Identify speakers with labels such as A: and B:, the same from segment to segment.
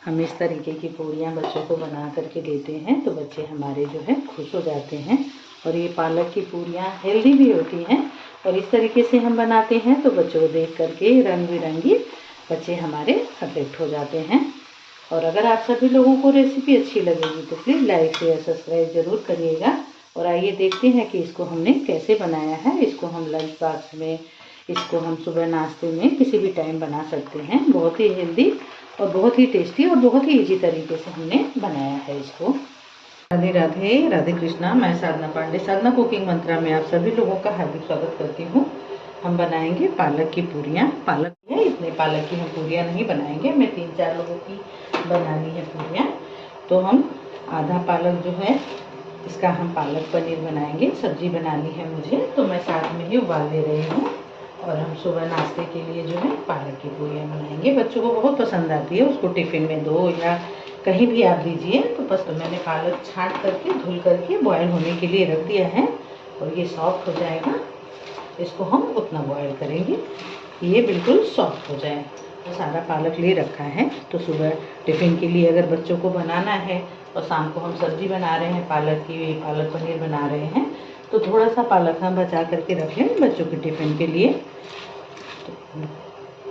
A: हम इस तरीके की पूरियाँ बच्चों को बना करके देते हैं तो बच्चे हमारे जो है खुश हो जाते हैं। और ये पालक की पूरियाँ हेल्दी भी होती हैं और इस तरीके से हम बनाते हैं तो बच्चों को देख करके रंग बिरंगी बच्चे हमारे अट्रैक्ट हो जाते हैं। और अगर आप सभी लोगों को रेसिपी अच्छी लगेगी तो प्लीज़ लाइक शेयर सब्सक्राइब ज़रूर करिएगा। और आइए देखते हैं कि इसको हमने कैसे बनाया है। इसको हम लंच बॉक्स में, इसको हम सुबह नाश्ते में किसी भी टाइम बना सकते हैं। बहुत ही हेल्दी और बहुत ही टेस्टी और बहुत ही इजी तरीके से हमने बनाया है इसको। राधे राधे, राधे कृष्णा। मैं साधना पांडे, साधना कुकिंग मंत्रा में आप सभी लोगों का हार्दिक स्वागत करती हूँ। हम बनाएंगे पालक की पूरियाँ। पालक है, इतने पालक की हम पूरियाँ नहीं बनाएंगे, मैं 3-4 लोगों की बनानी है पूरियाँ। तो हम आधा पालक जो है इसका हम पालक पनीर बनाएंगे। सब्जी बनानी है मुझे तो मैं साथ में ही उबाल ले रही हूँ। और हम सुबह नाश्ते के लिए जो है पालक की पूरियाँ बनाएंगे। बच्चों को बहुत पसंद आती है, उसको टिफ़िन में दो या कहीं भी आप दीजिए तो बस। तो मैंने पालक छाँट करके धुल करके बॉयल होने के लिए रख दिया है और ये सॉफ्ट हो जाएगा। इसको हम उतना बॉयल करेंगे ये बिल्कुल सॉफ्ट हो जाए। तो सारा पालक ले रखा है तो सुबह टिफ़िन के लिए अगर बच्चों को बनाना है और शाम को हम सब्ज़ी बना रहे हैं पालक की, पालक पनीर बना रहे हैं तो थोड़ा सा पालक हम बचा करके रख लें बच्चों के टिफ़िन के लिए। तो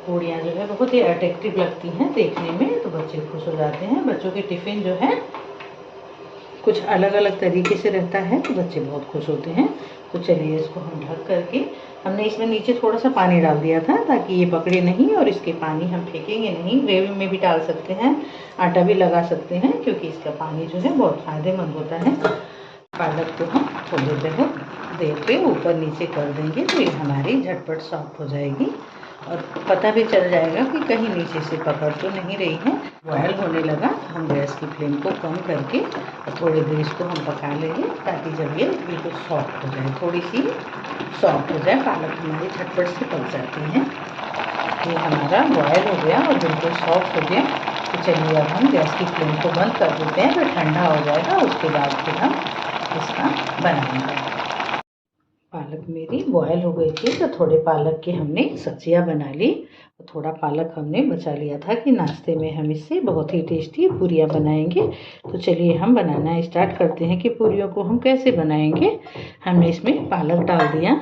A: पूड़ियाँ जो है बहुत ही अट्रैक्टिव लगती हैं देखने में तो बच्चे खुश हो जाते हैं। बच्चों के टिफ़िन जो है कुछ अलग अलग तरीके से रहता है तो बच्चे बहुत खुश होते हैं। तो चलिए इसको हम ढक करके, हमने इसमें नीचे थोड़ा सा पानी डाल दिया था ताकि ये पकड़े नहीं और इसके पानी हम फेंकेंगे नहीं। ग्रेवी में भी डाल सकते हैं, आटा भी लगा सकते हैं क्योंकि इसका पानी जो है बहुत फ़ायदेमंद होता है। पालक को हम थोड़ी देर पे ऊपर नीचे कर देंगे तो ये हमारी झटपट सॉफ्ट हो जाएगी और पता भी चल जाएगा कि कहीं नीचे से पकड़ तो नहीं रही है। बॉयल होने लगा तो हम गैस की फ्लेम को कम करके और थोड़ी देर इसको हम पका लेंगे ताकि जब ये बिल्कुल सॉफ्ट हो जाए, थोड़ी सी सॉफ्ट हो जाए, पालक हमारी झटपट से पक जाती है। ये हमारा बॉयल हो गया और बिल्कुल सॉफ्ट हो गया। तो चलिए अब हम गैस की फ्लेम को बंद कर देते हैं, तो ठंडा हो जाएगा उसके बाद फिर हम इसका बनाएंगे। पालक मेरी बॉयल हो गई थी तो थोड़े पालक की हमने सब्जियां बना ली। तो थोड़ा पालक हमने बचा लिया था कि नाश्ते में हम इससे बहुत ही टेस्टी पूरियां बनाएंगे। तो चलिए हम बनाना स्टार्ट करते हैं कि पूरियों को हम कैसे बनाएंगे। हमने इसमें पालक डाल दिया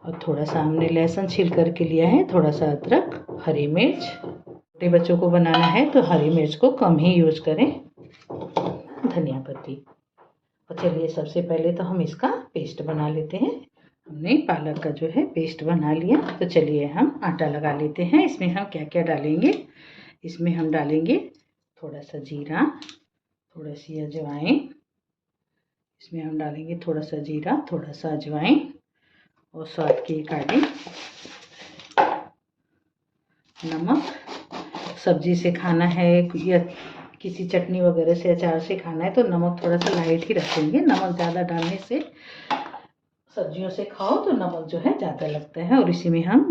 A: और थोड़ा सा हमने लहसुन छील करके लिया है, थोड़ा सा अदरक, हरी मिर्च। छोटे बच्चों को बनाना है तो हरी मिर्च को कम ही यूज करें, धनिया पत्ती। और चलिए सबसे पहले तो हम इसका पेस्ट बना लेते हैं। हमने पालक का जो है पेस्ट बना लिया तो चलिए हम आटा लगा लेते हैं। इसमें हम क्या क्या डालेंगे, इसमें हम डालेंगे थोड़ा सा जीरा, थोड़ा सी अजवाइन, इसमें हम डालेंगे थोड़ा सा जीरा, थोड़ा सा अजवाइन और स्वाद के अकॉर्डिंग नमक। सब्जी से खाना है या किसी चटनी वगैरह से, अचार से खाना है तो नमक थोड़ा सा लाइट ही रखेंगे। नमक ज़्यादा डालने से, सब्जियों से खाओ तो नमक जो है ज़्यादा लगता है। और इसी में हम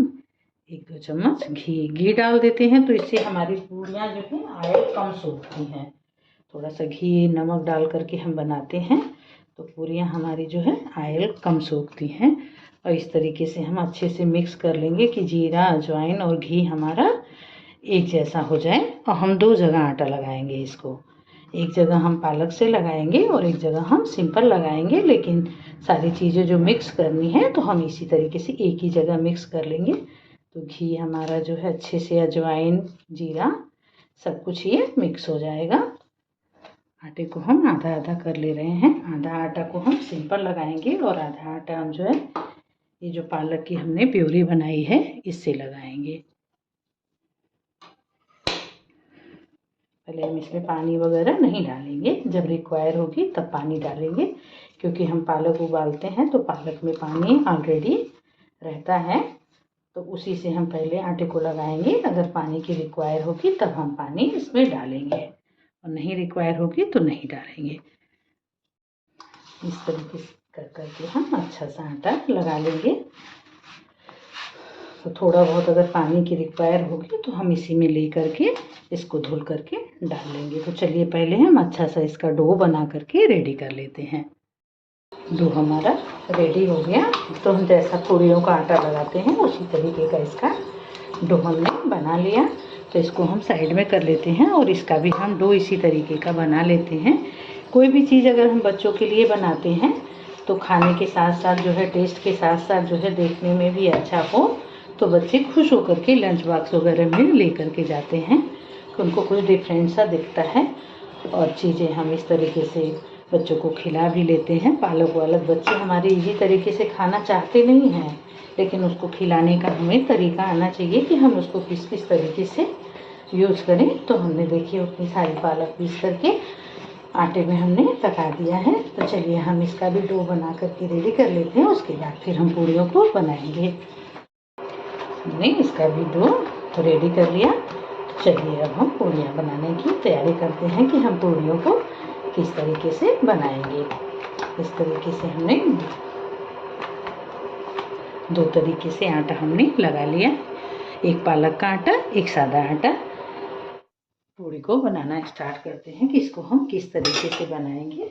A: 1-2 चम्मच घी डाल देते हैं तो इससे हमारी पूरियाँ जो है ऑयल कम सोखती हैं। थोड़ा सा घी नमक डाल करके हम बनाते हैं तो पूरियाँ हमारी जो है ऑयल कम सोखती हैं। और इस तरीके से हम अच्छे से मिक्स कर लेंगे कि जीरा, अजवाइन और घी हमारा एक जैसा हो जाए। और हम 2 जगह आटा लगाएंगे इसको, एक जगह हम पालक से लगाएंगे और एक जगह हम सिंपल लगाएंगे। लेकिन सारी चीज़ें जो मिक्स करनी है तो हम इसी तरीके से एक ही जगह मिक्स कर लेंगे। तो घी हमारा जो है अच्छे से, अजवाइन, जीरा सब कुछ ये मिक्स हो जाएगा। आटे को हम आधा आधा कर ले रहे हैं। आधा आटा को हम सिंपल लगाएंगे और आधा आटा हम जो है ये जो पालक की हमने प्यूरी बनाई है इससे लगाएंगे। पहले हम इसमें पानी वगैरह नहीं डालेंगे, जब रिक्वायर होगी तब पानी डालेंगे क्योंकि हम पालक उबालते हैं तो पालक में पानी ऑलरेडी रहता है। तो उसी से हम पहले आटे को लगाएंगे। अगर पानी की रिक्वायर होगी तब हम पानी इसमें डालेंगे और नहीं रिक्वायर होगी तो नहीं डालेंगे। इस तरीके से कर करके हम अच्छा सा आटा लगा लेंगे। तो थोड़ा बहुत अगर पानी की रिक्वायर होगी तो हम इसी में ले करके इसको धुल करके डाल लेंगे। तो चलिए पहले हम अच्छा सा इसका डो बना करके रेडी कर लेते हैं। डो हमारा रेडी हो गया तो हम जैसा पूरियों का आटा लगाते हैं उसी तरीके का इसका डो हमने बना लिया। तो इसको हम साइड में कर लेते हैं और इसका भी हम डो इसी तरीके का बना लेते हैं। कोई भी चीज़ अगर हम बच्चों के लिए बनाते हैं तो खाने के साथ साथ जो है, टेस्ट के साथ साथ जो है, देखने में भी अच्छा हो तो बच्चे खुश होकर के लंच बॉक्स वगैरह में ले करके जाते हैं, तो उनको कुछ डिफरेंट सा दिखता है। और चीज़ें हम इस तरीके से बच्चों को खिला भी लेते हैं। पालक वालक बच्चे हमारे इसी तरीके से खाना चाहते नहीं हैं, लेकिन उसको खिलाने का हमें तरीका आना चाहिए कि हम उसको किस किस तरीके से यूज़ करें। तो हमने देखिए उतनी सारी पालक पीस करके आटे में हमने पका दिया है। तो चलिए हम इसका भी डो बना करके रेडी कर लेते हैं, उसके बाद फिर हम पूड़ियों को बनाएंगे। हमने इसका भी डो रेडी कर लिया। तो चलिए अब हम पूड़ियाँ बनाने की तैयारी करते हैं कि हम पूड़ियों को किस तरीके से बनाएंगे। इस तरीके से हमने 2 तरीके से आटा हमने लगा लिया, एक पालक का आटा, एक सादा आटा। पूड़ी को बनाना स्टार्ट करते हैं कि इसको हम किस तरीके से बनाएंगे।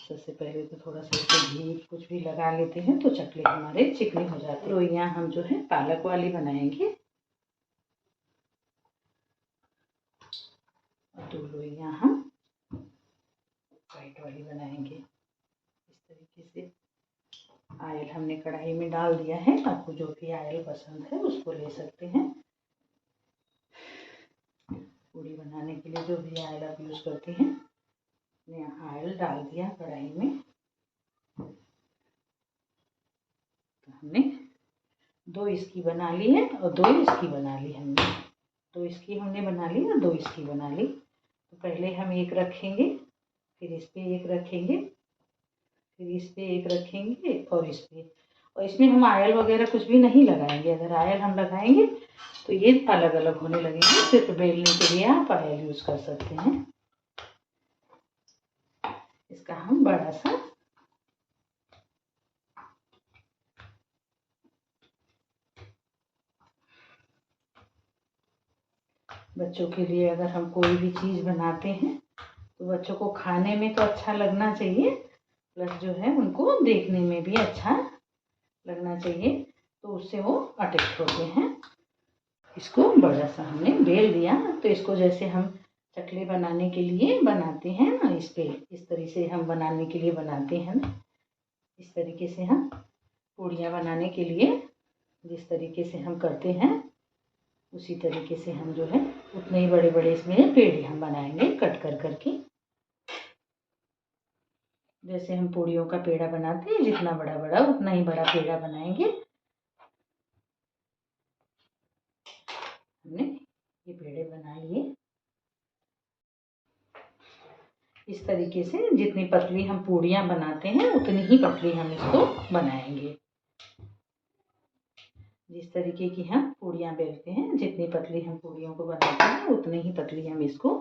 A: सबसे पहले तो थोड़ा सा इसको घी कुछ भी लगा लेते हैं तो चकले हमारे चिकने हो जाते हैं। लोइयाँ हम जो है पालक वाली बनाएंगे और 2 लोइयाँ हम वाइट वाली बनाएंगे। इस तरीके से आयल हमने कढ़ाई में डाल दिया है। आपको जो भी आयल पसंद है उसको ले सकते हैं। पूड़ी बनाने के लिए जो भी आयल आप यूज़ करते हैं, यहाँ आयल डाल दिया कढ़ाई में। तो हमने 2 इसकी बना ली है और 2 इसकी बना ली हमने। 2 इसकी हमने बना ली और 2 इसकी बना ली। तो पहले हम एक रखेंगे, फिर इस पे एक रखेंगे, फिर इस पे एक रखेंगे और इस पे। और इसमें हम आयल वगैरह कुछ भी नहीं लगाएंगे। अगर आयल हम लगाएंगे तो ये अलग अलग होने लगेंगे। सिर्फ बेलने के लिए आप आयल यूज़ कर सकते हैं। इसका हम बड़ा सा बच्चों के लिए, अगर हम कोई भी चीज़ बनाते हैं तो बच्चों को खाने में तो अच्छा लगना चाहिए, प्लस जो है उनको देखने में भी अच्छा लगना चाहिए, तो उससे वो अट्रैक्ट होते हैं। इसको बड़ा सा हमने बेल दिया। तो इसको जैसे हम चकले बनाने के लिए बनाते हैं ना, इस पे इस तरह से हम बनाने के लिए बनाते हैं ना, इस तरीके से हम पूड़ियाँ बनाने के लिए जिस तरीके से हम करते हैं उसी तरीके से हम जो है उतने ही बड़े बड़े इसमें पेड़े हम बनाएंगे कट कर करके। जैसे हम पूड़ियों का पेड़ा बनाते हैं, जितना बड़ा बड़ा उतना ही बड़ा पेड़ा बनाएंगे। हमने ये पेड़े बना लिए। इस तरीके से जितनी पतली हम पूड़ियाँ बनाते हैं उतनी ही पतली हम इसको बनाएंगे। जिस तरीके की हम पूड़ियाँ बेलते हैं, जितनी पतली हम पूड़ियों को बनाते हैं उतनी ही पतली हम इसको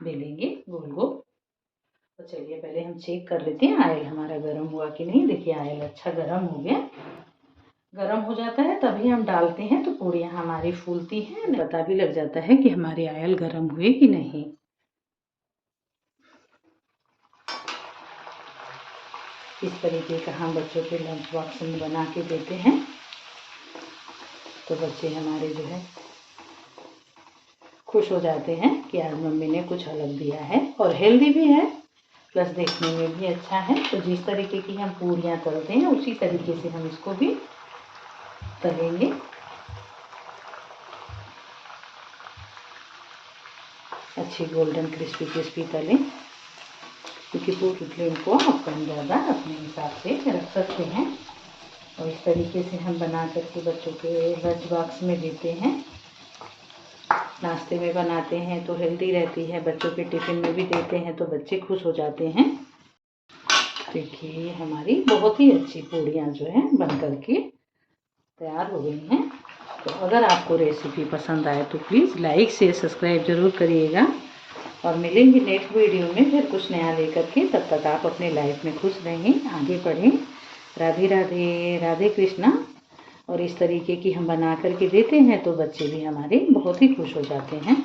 A: बेलेंगे गोल गोल। तो चलिए पहले हम चेक कर लेते हैं आयल हमारा गर्म हुआ कि नहीं। देखिए आयल अच्छा गर्म हो गया। गर्म हो जाता है तभी हम डालते हैं तो पूड़ियाँ हमारी फूलती हैं। पता भी लग जाता है कि हमारे आयल गर्म हुए कि नहीं। इस तरीके का हम बच्चों के लंच बॉक्स में बना के देते हैं तो बच्चे हमारे जो है खुश हो जाते हैं कि आज मम्मी ने कुछ अलग दिया है और हेल्दी भी है, प्लस देखने में भी अच्छा है। तो जिस तरीके की हम पूड़ियाँ तलते हैं उसी तरीके से हम इसको भी तलेंगे। अच्छी गोल्डन क्रिस्पी क्रिस्पी तलें, क्योंकि पूरी फ्लेम को आप कम ज़्यादा अपने हिसाब से रख सकते हैं। और इस तरीके से हम बना करके बच्चों के लंच बॉक्स में देते हैं। नाश्ते में बनाते हैं तो हेल्दी रहती है, बच्चों के टिफ़िन में भी देते हैं तो बच्चे खुश हो जाते हैं। देखिए हमारी बहुत ही अच्छी पूड़ियाँ जो है बन करके तैयार हो गई हैं। तो अगर आपको रेसिपी पसंद आए तो प्लीज़ लाइक शेयर सब्सक्राइब ज़रूर करिएगा और मिलेंगे नेक्स्ट वीडियो में फिर कुछ नया लेकर के। तब तक आप अपने लाइफ में खुश रहें, आगे बढ़ें। राधे राधे, राधे कृष्णा। और इस तरीके की हम बना करके देते हैं तो बच्चे भी हमारे बहुत ही खुश हो जाते हैं।